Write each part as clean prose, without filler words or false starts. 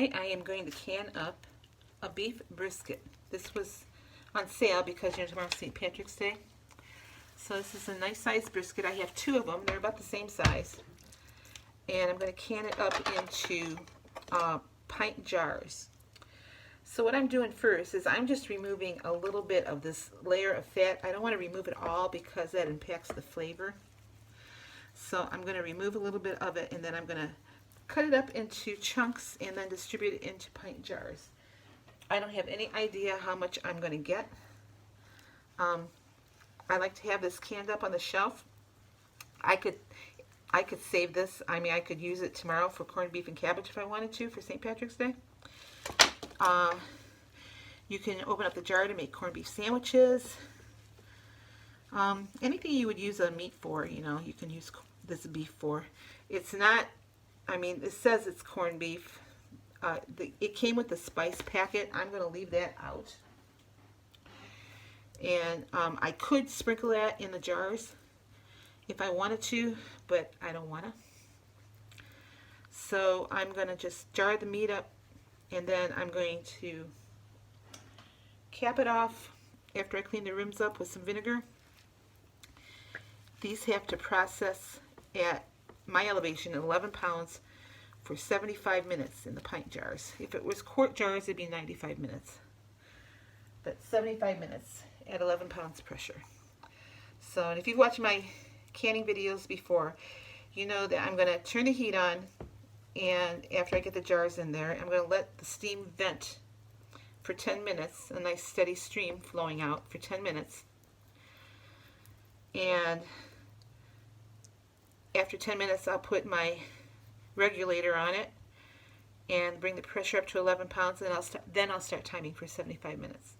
Tonight I am going to can up a beef brisket. This was on sale because tomorrow's St. Patrick's Day. So this is a nice sized brisket. I have two of them. They're about the same size. And I'm going to can it up into pint jars. So what I'm doing first is I'm just removing a little bit of this layer of fat. I don't want to remove it all because that impacts the flavor. So I'm going to remove a little bit of it, and then I'm going to cut it up into chunks and then distribute it into pint jars. I don't have any idea how much I'm going to get. I like to have this canned up on the shelf. I could save this. I mean, I could use it tomorrow for corned beef and cabbage if I wanted to for St. Patrick's Day. You can open up the jar to make corned beef sandwiches. Anything you would use a meat for, you can use this beef for. It's not, I mean, it says it's corned beef. It came with the spice packet. I'm going to leave that out. And I could sprinkle that in the jars if I wanted to, but I don't want to. So I'm going to just jar the meat up, and then I'm going to cap it off after I clean the rims up with some vinegar. These have to process at my elevation at 11 pounds for 75 minutes in the pint jars. If it was quart jars, it'd be 95 minutes. But 75 minutes at 11 pounds pressure. So, and if you've watched my canning videos before, you know that I'm going to turn the heat on, and after I get the jars in there, I'm going to let the steam vent for 10 minutes, a nice steady stream flowing out for 10 minutes. And after 10 minutes, I'll put my regulator on it and bring the pressure up to 11 pounds, and then I'll start timing for 75 minutes.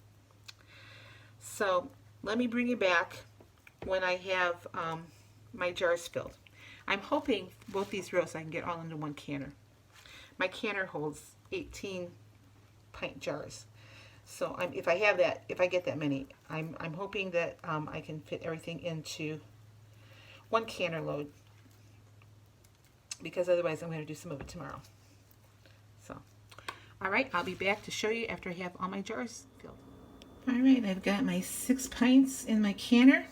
So let me bring you back when I have my jars filled. I'm hoping both these rows I can get all into one canner. My canner holds 18 pint jars. So if I get that many, I'm hoping that I can fit everything into one canner load, because otherwise I'm going to do some of it tomorrow. So, all right, I'll be back to show you after I have all my jars filled. All right, I've got my 6 pints in my canner.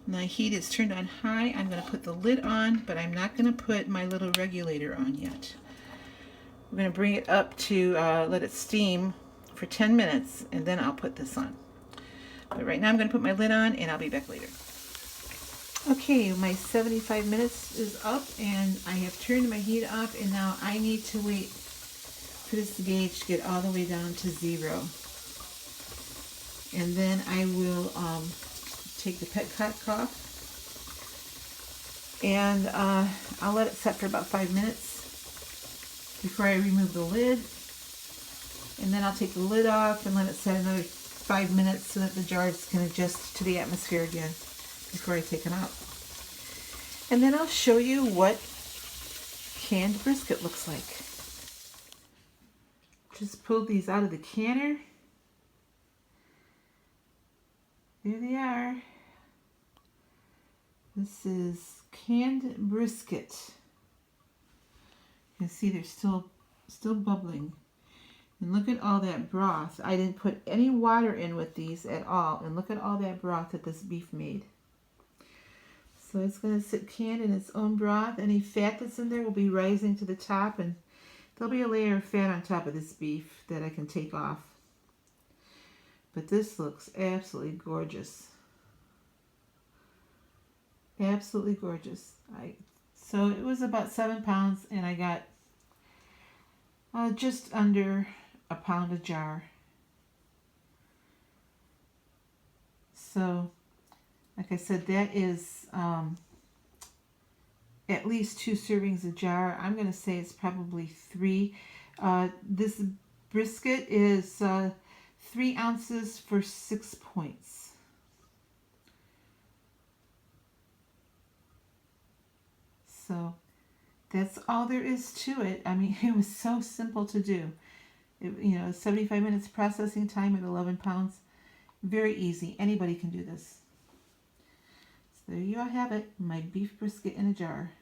My heat is turned on high. I'm going to put the lid on, but I'm not going to put my little regulator on yet. We're going to bring it up to let it steam for 10 minutes, and then I'll put this on. But right now I'm going to put my lid on, and I'll be back later. Okay, my 75 minutes is up, and I have turned my heat off, and now I need to wait for this gauge to get all the way down to 0. And then I will take the petcock off, and I'll let it set for about 5 minutes before I remove the lid. And then I'll take the lid off and let it set another 5 minutes so that the jars can adjust to the atmosphere again before I take them out. And then I'll show you what canned brisket looks like. Just pulled these out of the canner. There they are. This is canned brisket. You can see they're still bubbling. And look at all that broth. I didn't put any water in with these at all. And look at all that broth that this beef made. So it's going to sit canned in its own broth. Any fat that's in there will be rising to the top, and there'll be a layer of fat on top of this beef that I can take off. But this looks absolutely gorgeous. Absolutely gorgeous. So it was about 7 pounds, and I got just under a pound a jar. So, like I said, that is at least 2 servings a jar. I'm going to say it's probably 3. This brisket is 3 ounces for 6 points. So that's all there is to it. I mean, it was so simple to do. 75 minutes processing time at 11 pounds. Very easy. Anybody can do this. So there you all have it. My beef brisket in a jar.